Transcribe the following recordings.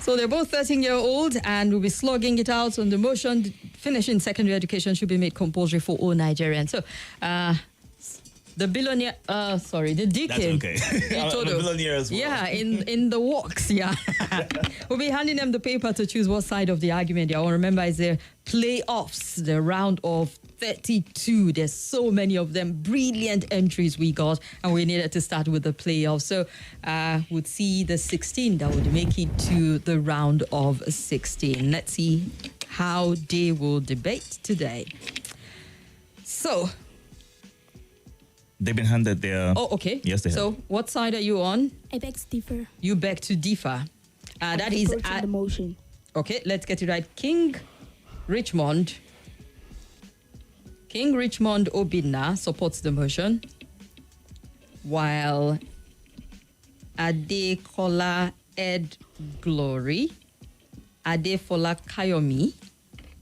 So they're both 13-year-old and will be slugging it out on the motion. Finishing secondary education should be made compulsory for all Nigerians. So, the billionaire, the deacon. That's okay. I'm a billionaire as well. Yeah, in the works, yeah. We'll be handing them the paper to choose what side of the argument they are. Remember, it's the playoffs, the round of 32. There's so many of them. Brilliant entries we got, and we needed to start with the playoffs. So we'll see the 16 that would make it to the round of 16. Let's see how they will debate today. So they've been handed their... Oh, okay. Yes, they have. So what side are you on? I beg to differ. You beg to differ. That is... the motion. Okay, let's get it right. King Richmond Obinna supports the motion, while ADEKOLA Ed Glory, Adefola Kayomi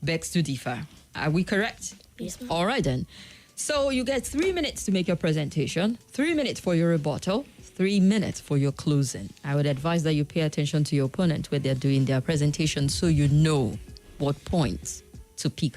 begs to differ. Are we correct? Yes, ma'am. All right, then. So you get 3 minutes to make your presentation, 3 minutes for your rebuttal, 3 minutes for your closing. I would advise that you pay attention to your opponent when they're doing their presentation so you know what points to pick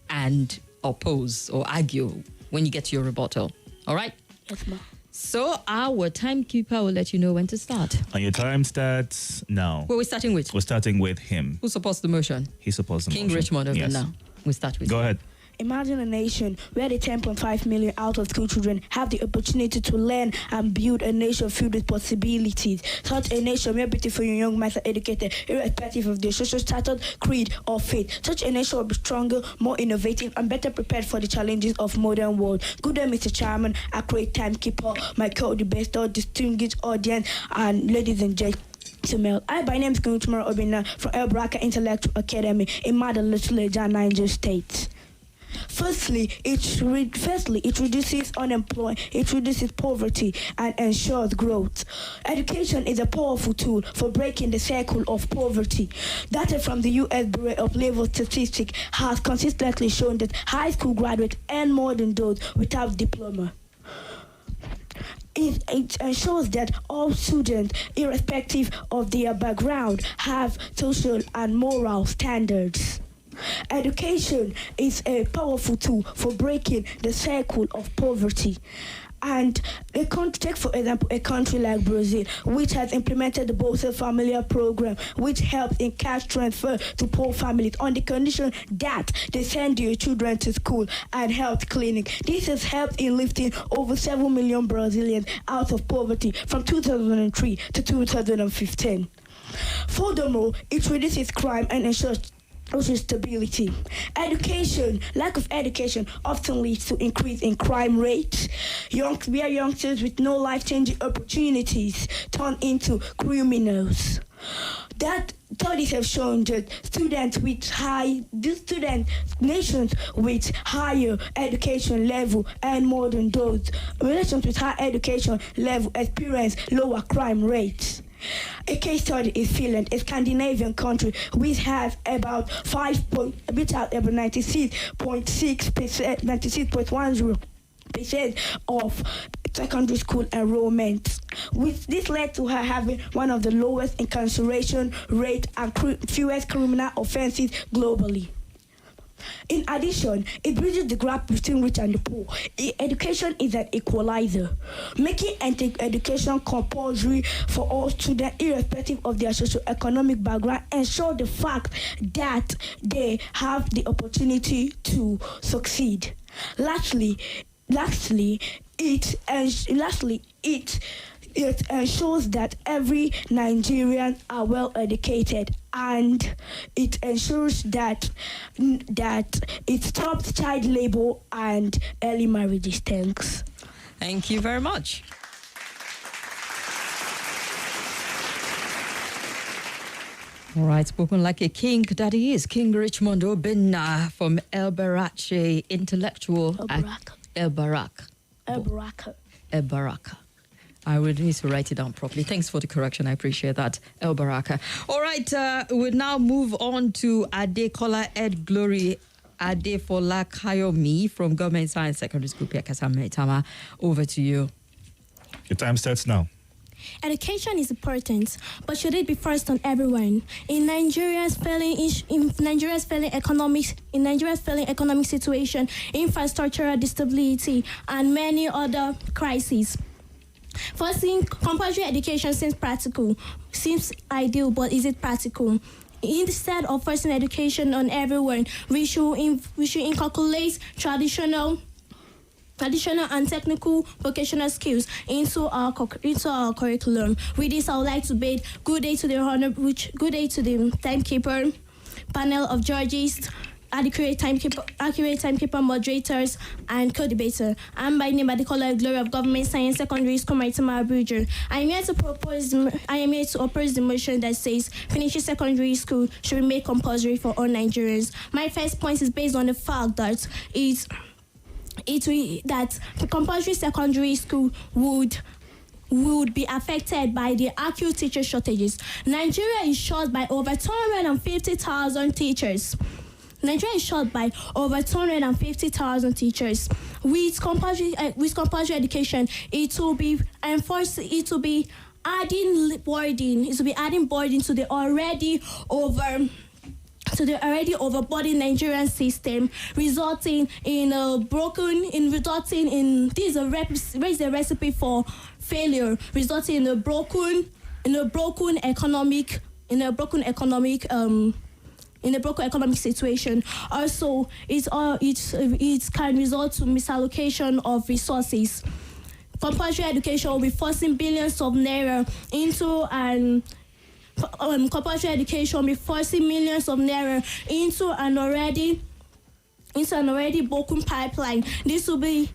and oppose or argue when you get to your rebuttal. All right? Yes, ma'am. So our timekeeper will let you know when to start. And your time starts now. Who are we starting with? We're starting with him. Who supports the motion? He supports the King motion. Richmond Obinna. Yes. Now. We start with Go ahead. Imagine a nation where the 10.5 million out-of-school children have the opportunity to learn and build a nation filled with possibilities. Such a nation where beautiful young minds are educated, irrespective of their social status, creed, or faith. Such a nation will be stronger, more innovative, and better prepared for the challenges of modern world. Good day, Mr. Chairman, accurate timekeeper, my co-debater, distinguished audience, and ladies and gentlemen. I, by name is Compulsory Obinna from El Baraka Intellectual Academy in Madam Niger State. Firstly, it reduces unemployment, it reduces poverty, and ensures growth. Education is a powerful tool for breaking the cycle of poverty. Data from the U.S. Bureau of Labor Statistics has consistently shown that high school graduates earn more than those without diploma. It ensures that all students, irrespective of their background, have social and moral standards. Education is a powerful tool for breaking the cycle of poverty. And take, for example, a country like Brazil, which has implemented the Bolsa Familia program, which helps in cash transfer to poor families on the condition that they send their children to school and health clinic. This has helped in lifting over 7 million Brazilians out of poverty from 2003 to 2015. Furthermore, it reduces crime and ensures social stability. Lack of education often leads to increase in crime rates. Where youngsters with no life-changing opportunities turn into criminals. That studies have shown that nations with higher education level and more than those nations with high education level experience lower crime rates. A case study is Finland, a Scandinavian country, which has about 96.10% of secondary school enrollment. This led to her having one of the lowest incarceration rate and fewest criminal offenses globally. In addition, it bridges the gap between rich and the poor. Education is an equalizer. Making education compulsory for all students, irrespective of their socio-economic background, ensure the fact that they have the opportunity to succeed. Lastly, it ensures that every Nigerian are well educated, and it ensures that it stops child labor and early marriages. Thanks. Thank you very much. All right, spoken like a king that he is, King Richmond Obinna from El Baraka Intellectual. El Baraka. I would need to write it down properly. Thanks for the correction. I appreciate that, El Baraka. All right, we'll now move on to Adekola Ed Glory Adefola Kayomi from Government Science Secondary School, Piakasa Maitama. Over to you. Your time starts now. Education is important, but should it be forced on everyone? In Nigeria's failing economic situation, infrastructural instability, and many other crises, forcing compulsory education seems ideal, but is it practical? Instead of forcing education on everyone, we should inculcate traditional and technical vocational skills into our curriculum. With this, I would like to bid good day to the timekeeper, panel of judges, accurate timekeeper moderators, and co-debater. I'm by name ADEKOLA, Glory of Government Science Secondary School, Maritime Abuja. I am here to oppose the motion that says finishing secondary school should be made compulsory for all Nigerians. My first point is based on the fact that that compulsory secondary school would be affected by the acute teacher shortages. Nigeria is short by over 250,000 teachers. Nigeria is short by over 250,000 teachers. With compulsory education, it will be adding burden to the already overburdened Nigerian system, resulting in a recipe for failure, resulting in a broken economic situation. Also, it can result to misallocation of resources. Compulsory education will be forcing billions of naira into compulsory education will be forcing millions of naira into an already broken pipeline. This will be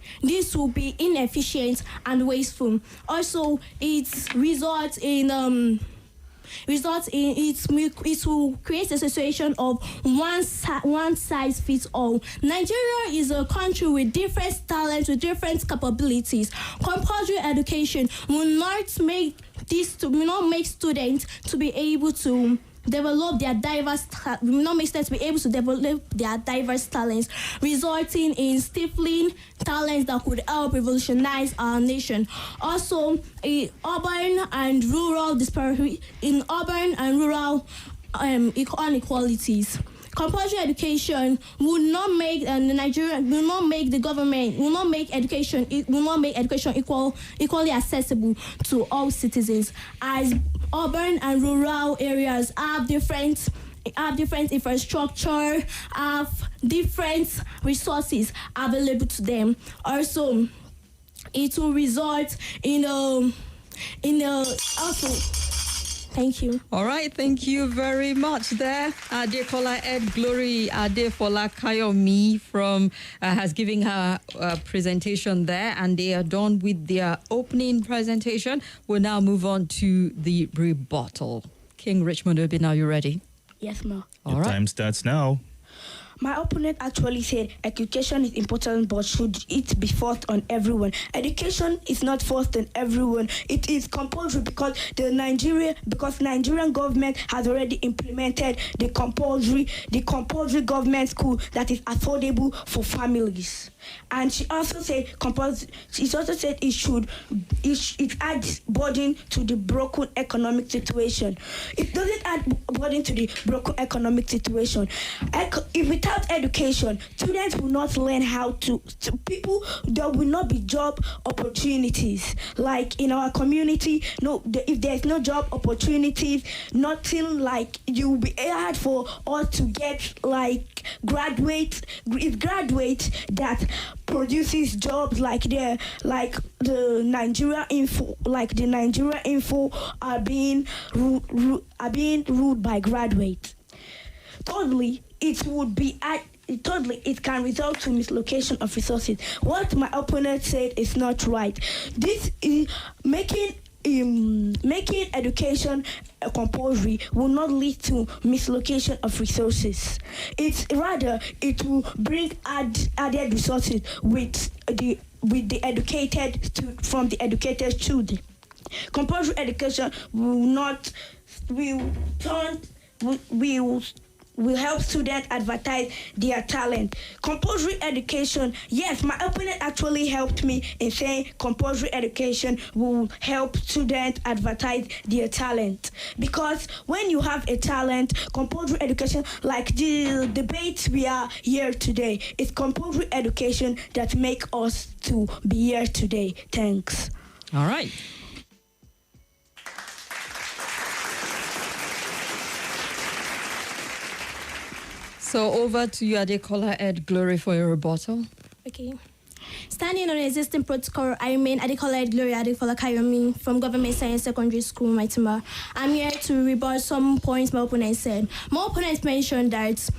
inefficient and wasteful. Also, it will create a situation of one size fits all. Nigeria is a country with different talents, with different capabilities. Compulsory education will not make students to be able to develop their diverse talents, resulting in stifling talents that could help revolutionize our nation. Also, urban and rural inequalities. Compulsory education will not make education equally accessible to all citizens, as urban and rural areas have different infrastructure, have different resources available to them. Also, it will result in Thank you. All right, thank you very much there. ADEKOLA Ed Glory Adefola Kayomi has given her presentation there, and they are done with their opening presentation. We'll now move on to the rebuttal. King Richmond Obinna, are you ready? Yes, ma'am. All right. Time starts now. My opponent actually said education is important, but should it be forced on everyone? Education is not forced on everyone. It is compulsory because Nigerian government has already implemented the compulsory government school that is affordable for families. And she also said it adds burden to the broken economic situation. It doesn't add burden to the broken economic situation. Without education, students will not learn how to there will not be job opportunities. Like in our community, if there's no job opportunities, nothing like you will be hard for us to get like graduates that produces jobs like the Nigeria Info are being ruled by graduates. Thirdly, it can result to mislocation of resources. What my opponent said is not right. This is making education compulsory will not lead to mislocation of resources. It will bring added resources with the educated from the educated student. Compulsory education will will help students advertise their talent. Compulsory education, yes, my opponent actually helped me in saying compulsory education will help students advertise their talent. Because when you have a talent, compulsory education, like the debate we are here today, it's compulsory education that make us to be here today. Thanks. All right. So over to you, Adekola Ed Glory, for your rebuttal. Okay. Standing on existing protocol, I remain Adekola Ed Glory Adekola Kayomi from Government Science Secondary School, Maitima. I'm here to rebut some points my opponent said. My opponent mentioned that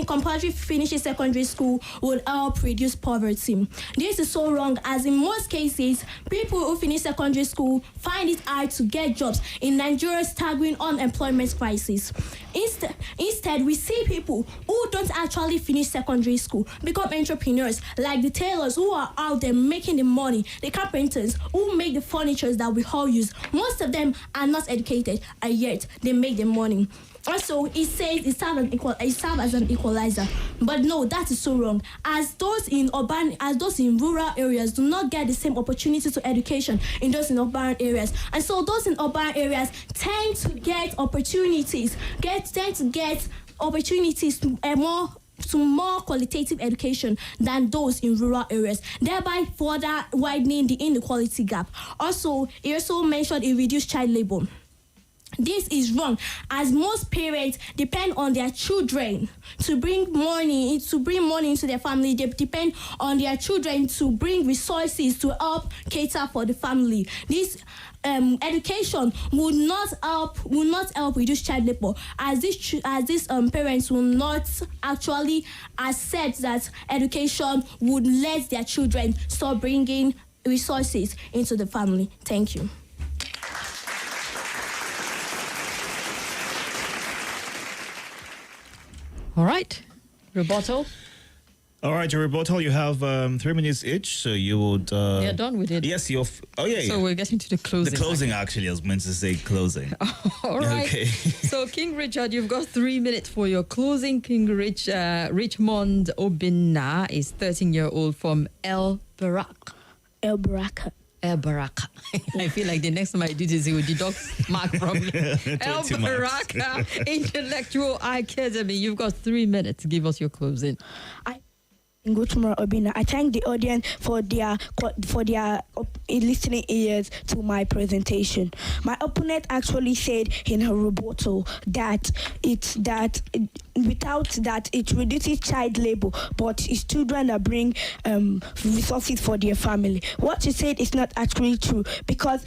compulsory finishing secondary school would help reduce poverty. This is so wrong, as in most cases, people who finish secondary school find it hard to get jobs in Nigeria's staggering unemployment crisis. Instead, we see people who don't actually finish secondary school become entrepreneurs, like the tailors who are out there making the money, the carpenters who make the furniture that we all use. Most of them are not educated, and yet they make the money. Also, it says it serves as an equalizer, but no, that is so wrong. As those in rural areas do not get the same opportunity to education in those in urban areas, and so those in urban areas tend to get opportunities, to more qualitative education than those in rural areas, thereby further widening the inequality gap. Also, he also mentioned a reduced child labor. This is wrong, as most parents depend on their children to bring money into their family. They depend on their children to bring resources to help cater for the family. This education would not help reduce child labor, as these parents will not actually accept that education would let their children start bringing resources into the family. Thank you. All right. Rebuttal. All right, your rebuttal, you have 3 minutes each, so you would... You're done with it. Yes, you're... So we're getting to the closing. The closing, actually, I was meant to say closing. All right. Okay. So, King Richard, you've got 3 minutes for your closing. King Richmond Obinna is 13-year-old from El Baraka. El Baraka. I feel like the next time I do this, he will deduct mark from me. El Baraka Intellectual Academy. You've got 3 minutes. Give us your closing. Richmond Obinna, I thank the audience for their listening ears to my presentation. My opponent actually said in her rebuttal that without that it reduces child labor, but it's children that bring resources for their family. What she said is not actually true, because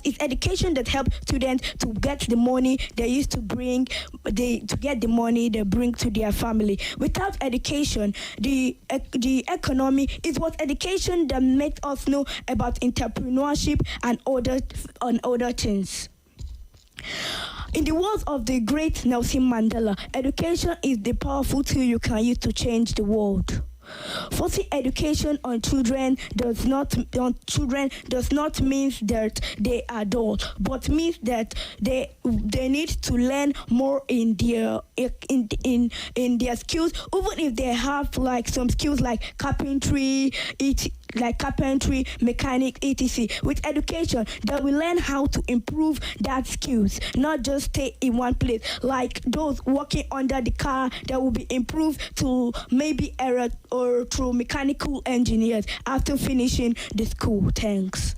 it's education that helps students to get the money they used to bring, to get the money they bring to their family. Without education, the economy, it was education that made us know about entrepreneurship and other things. In the words of the great Nelson Mandela, education is the powerful tool you can use to change the world. Forcing education on children does not mean that they are dull, but means that they need to learn more in their skills, even if they have like some skills like carpentry, mechanic, etc. With education, they will learn how to improve that skills, not just stay in one place. Like those working under the car, that will be improved to maybe or through mechanical engineers after finishing the school. Thanks.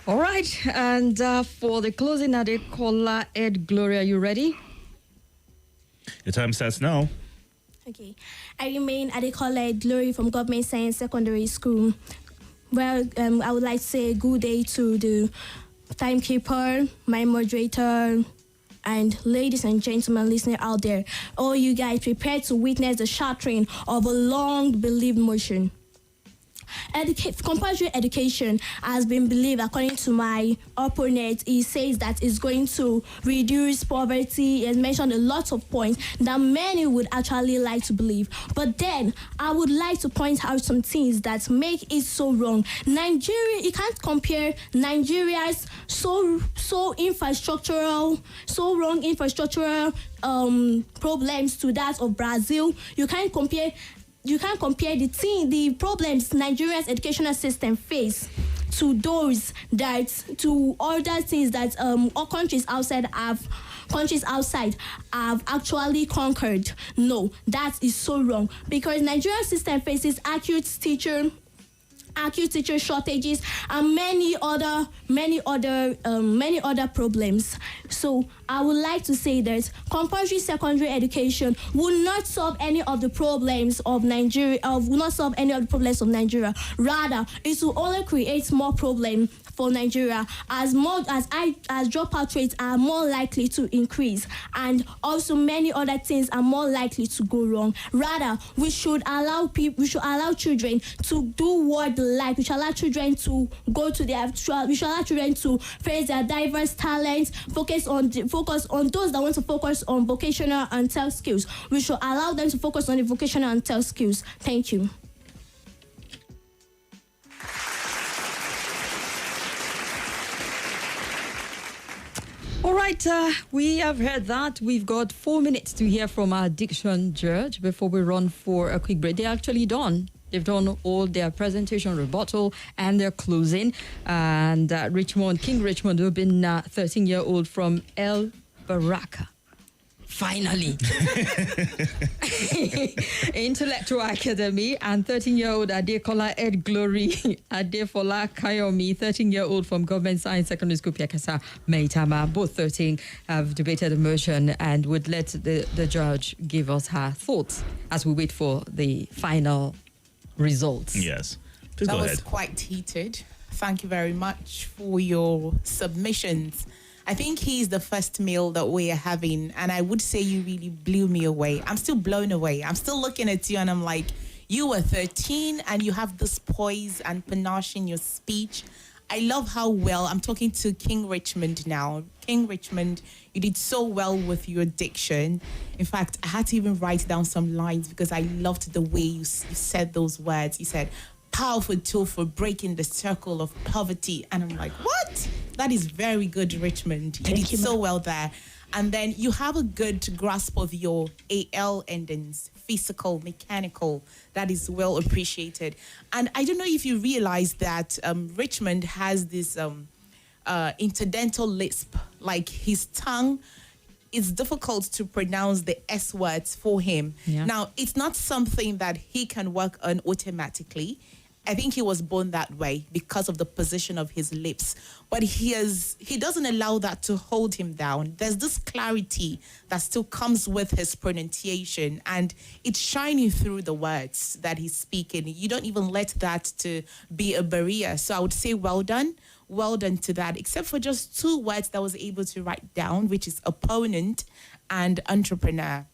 All right, and for the closing, Adekola Ed Gloria, are you ready? Your time starts now. Okay. I remain Adekola Ed Glory from Government Science Secondary School. Well, I would like to say good day to the timekeeper, my moderator, and ladies and gentlemen listening out there. All you guys prepare to witness the shattering of a long-believed motion. Compulsory education has been believed, according to my opponent, he says that it's going to reduce poverty. He has mentioned a lot of points that many would actually like to believe. But then I would like to point out some things that make it so wrong. Nigeria, you can't compare Nigeria's so wrong infrastructural problems to that of Brazil. You can't compare the problems Nigeria's educational system face to other things that all countries outside have actually conquered. No, that is so wrong, because Nigeria's system faces acute teacher shortages and many other problems. So I would like to say that compulsory secondary education will not solve any of the problems of Nigeria. Rather, it will only create more problems for Nigeria, as dropout rates are more likely to increase, and also many other things are more likely to go wrong. Rather, we should allow children to do what they like. We should allow children to we should allow children to face their diverse talents. Focus on those that want to focus on vocational and tech skills. We should allow them to focus on the vocational and tech skills. Thank you. All right, we have heard that. We've got 4 minutes to hear from our diction judge before we run for a quick break. They're actually done. They've done all their presentation, rebuttal, and their closing. And King Richmond Obinna, 13-year-old from El Baraka. Finally. Intellectual Academy, and 13-year-old ADEKOLA Ed Glory Adefola Kayomi, 13-year-old from Government Science Secondary School, Piakasa, Maitama. Both 13 have debated the motion and would let the judge give us her thoughts as we wait for the final results. Yes. Please go That ahead. was quite heated. Thank you very much for your submissions. I think he's the first meal that we are having, and I would say you really blew me away. I'm still blown away. I'm still looking at you, and I'm like, you were 13, and you have this poise and panache in your speech. I love how well, I'm talking to King Richmond now. King Richmond, you did so well with your diction. In fact, I had to even write down some lines because I loved the way you said those words. You said, powerful tool for breaking the circle of poverty. And I'm like, what? That is very good, Richmond. You did so well there. And then you have a good grasp of your AL endings, physical, mechanical. That is well appreciated. And I don't know if you realize that Richmond has this interdental lisp, like his tongue. It's difficult to pronounce the S words for him. Yeah. Now, it's not something that he can work on automatically. I think he was born that way because of the position of his lips. But he doesn't allow that to hold him down. There's this clarity that still comes with his pronunciation, and it's shining through the words that he's speaking. You don't even let that to be a barrier. So I would say well done to that, except for just 2 words that I was able to write down, which is opponent and entrepreneur.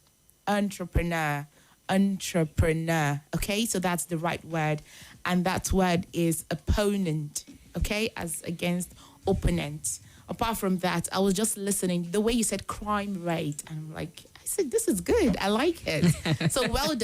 Entrepreneur. Okay, so that's the right word. And that word is opponent, okay, as against opponent. Apart from that, I was just listening. The way you said crime rate, and I'm like, I said, this is good. I like it. So well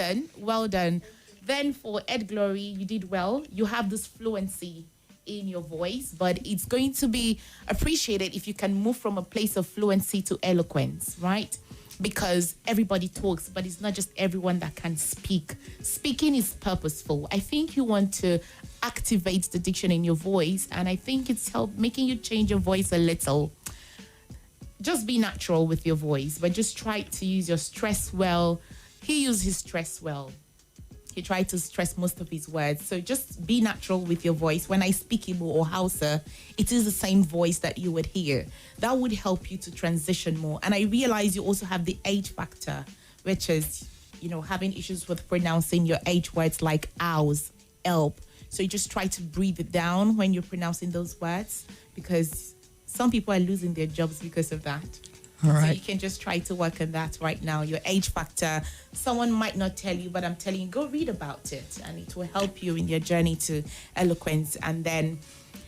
done. Then for Ed Glory, you did well. You have this fluency in your voice, but it's going to be appreciated if you can move from a place of fluency to eloquence, right? Because everybody talks, but it's not just everyone that can speak. Speaking is purposeful. I think you want to activate the diction in your voice, and I think it's making you change your voice a little. Just be natural with your voice, but just try to use your stress well. He used his stress well. He tried to stress most of his words. So just be natural with your voice. When I speak Igbo or Hausa, it is the same voice that you would hear. That would help you to transition more. And I realize you also have the age factor, which is, having issues with pronouncing your H words like ows, elp. So you just try to breathe it down when you're pronouncing those words, because some people are losing their jobs because of that. All So right. you can just try to work on that right now. Your age factor, someone might not tell you, but I'm telling you, go read about it, and it will help you in your journey to eloquence. And then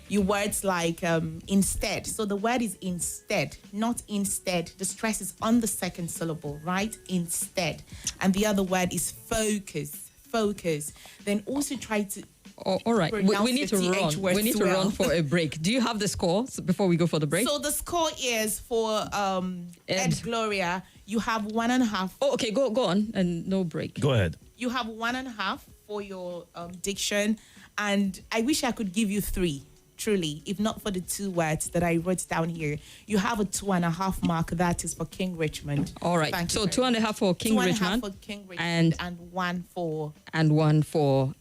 your words like instead. So the word is instead, not instead. The stress is on the second syllable, right? Instead. And the other word is focus. Focus. Then also try to All right. We need to pronounce the TH run. words We need to well. run for a break. Do you have the score before we go for the break? So the score is for Ed Gloria. You have 1.5. Oh, okay. Go on, and no break. Go ahead. You have 1.5 for your diction, and I wish I could give you 3. Truly, if not for the 2 words that I wrote down here, you have a 2.5 mark. That is for King Richmond. All right. Thank you So very 2.5 for King 2.5 Richmond, for King Richmond, and and 1 for one for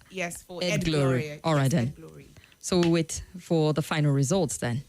for Ed Ed Glory. Gloria. All right, Yes, then. Ed Glory. So we'll wait for the final results then.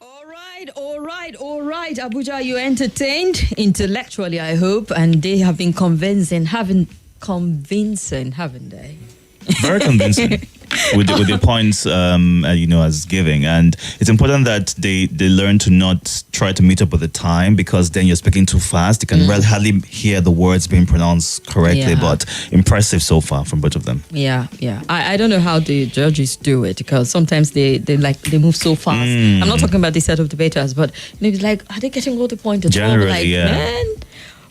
All right. Abuja, you entertained intellectually, I hope, and they have been convincing, haven't they? Very convincing with the points, as giving. And it's important that they learn to not try to meet up with the time, because then you're speaking too fast. You can hardly hear the words being pronounced correctly, Yeah. but impressive so far from both of them. Yeah. I don't know how the judges do it, because sometimes they move so fast. I'm not talking about the set of debaters, but it's like, are they getting all the point at all? Generally, Like, yeah. man.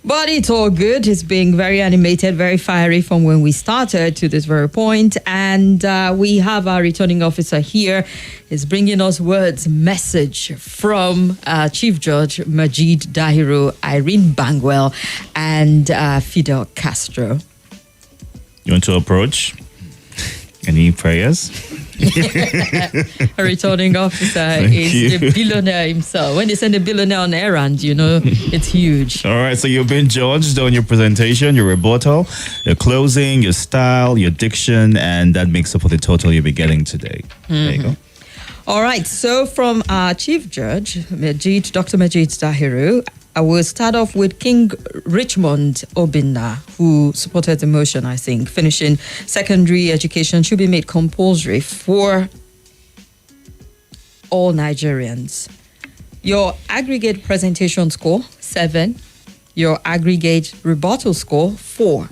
But it's all good. It's being very animated, very fiery from when we started to this very point. And we have our returning officer here. He's bringing us message from Chief Judge Majid Dahiru, Irene Bangwell, and Fidel Castro. You want to approach? Any prayers? A returning officer is the billionaire himself. When they send a billionaire on errand, it's huge. All right, so you've been judged on your presentation, your rebuttal, your closing, your style, your diction, and that makes up for the total you'll be getting today. There you go. All right, so from our Chief Judge, Dr. Majid Dahiru, I will start off with King Richmond Obinna, who supported the motion, I think. Finishing secondary education should be made compulsory for all Nigerians. Your aggregate presentation score, 7. Your aggregate rebuttal score, 4.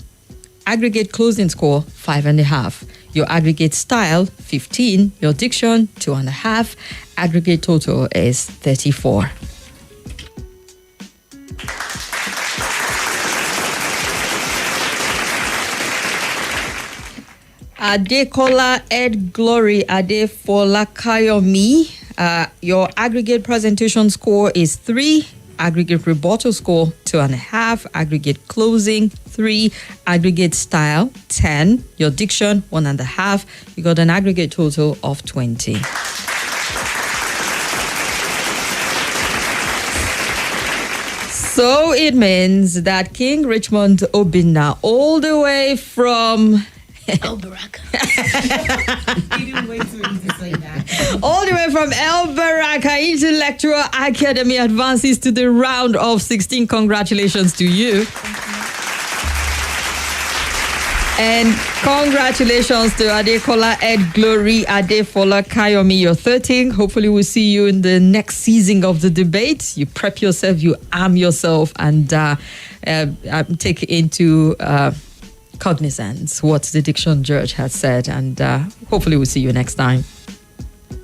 Aggregate closing score, 5.5. Your aggregate style, 15. Your diction, 2.5. Aggregate total is 34. Adekola Ed Glory Adefola Kayomi. Your aggregate presentation score is 3. Aggregate rebuttal score, 2.5. Aggregate closing, 3. Aggregate style, 10. Your diction, 1.5. You got an aggregate total of 20. So it means that King Richmond Obinna, all the way from El Baraka. all the way from El Baraka Intellectual Academy advances to the round of 16. Congratulations to you. And congratulations to Adekola Ed Glory Adefola Kayomi. You're 13. Hopefully we'll see you in the next season of the debate. You prep yourself, you arm yourself, and take into cognizance what the diction judge has said. And hopefully we'll see you next time.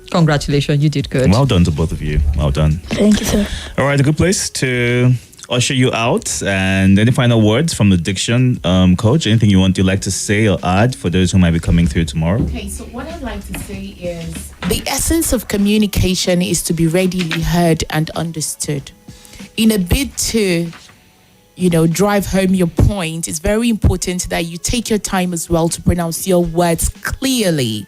Congratulations, you did good. Well done to both of you. Well done. Thank you, sir. All right, a good place to usher you out. And any final words from the diction coach? Anything you like to say or add for those who might be coming through tomorrow? Okay, so what I'd like to say is the essence of communication is to be readily heard and understood. In a bid to drive home your point, it's very important that you take your time as well to pronounce your words clearly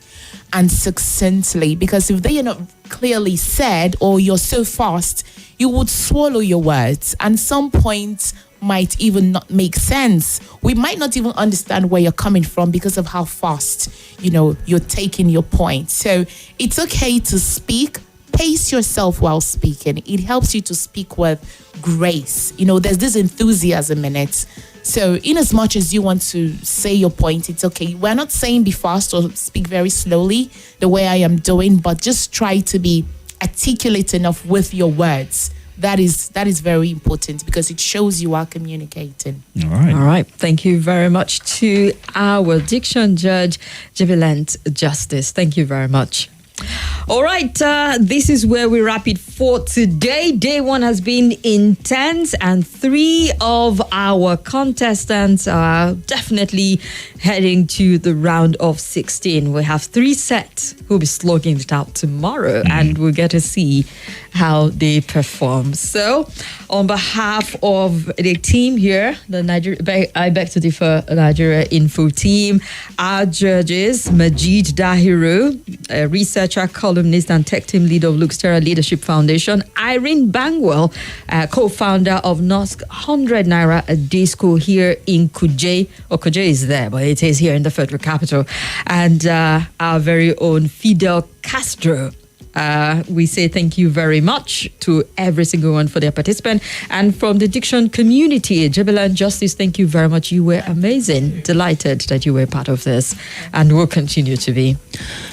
and succinctly, because if they are not clearly said or you're so fast, you would swallow your words, and some points might even not make sense. We might not even understand where you're coming from because of how fast, you're taking your point. So it's okay to speak. Pace yourself while speaking. It helps you to speak with grace. There's this enthusiasm in it. So in as much as you want to say your point, it's okay. We're not saying be fast or speak very slowly the way I am doing, but just try to be articulate enough with your words. That is very important because it shows you are communicating. All right. All right. Thank you very much to our diction judge, Jubilant Justice. Thank you very much. All right, this is where we wrap it for today. Day 1 has been intense, and 3 of our contestants are definitely heading to the round of 16. We have 3 sets who'll be slugging it out tomorrow, and we'll get to see how they perform. So, on behalf of the team here, I beg to differ, Nigeria Info team, our judges, Majid Dahiru, a researcher, columnist, and tech team leader of Luxterra Leadership Foundation, Irene Bangwell, co-founder of NOSC 100 Naira a Day School here in Kuje. Kuje is there, but it is here in the federal capital. And our very own Fidel Castro, We say thank you very much to every single one for their participant. And from the Diction community, Jubilant Justice, thank you very much. You were amazing. Delighted that you were part of this and will continue to be.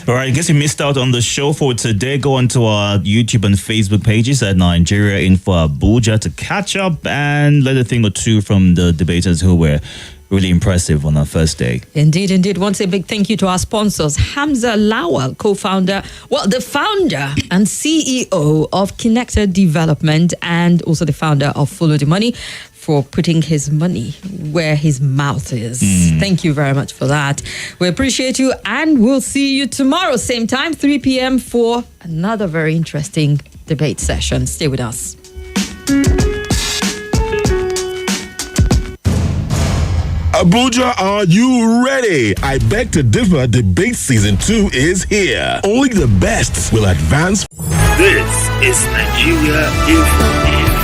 All right, I guess you missed out on the show for today. Go onto our YouTube and Facebook pages at Nigeria Info Abuja to catch up and learn a thing or two from the debaters who were really impressive on our first day. Indeed, indeed. Once a big thank you to our sponsors, Hamza Lawal, the founder and CEO of Connected Development, and also the founder of Follow the Money, for putting his money where his mouth is. Thank you very much for that. We appreciate you, and we'll see you tomorrow, same time, 3 p.m. for another very interesting debate session. Stay with us. Abuja, are you ready? I Beg to Differ Debate Season 2 is here. Only the best will advance. This is Nigeria Info.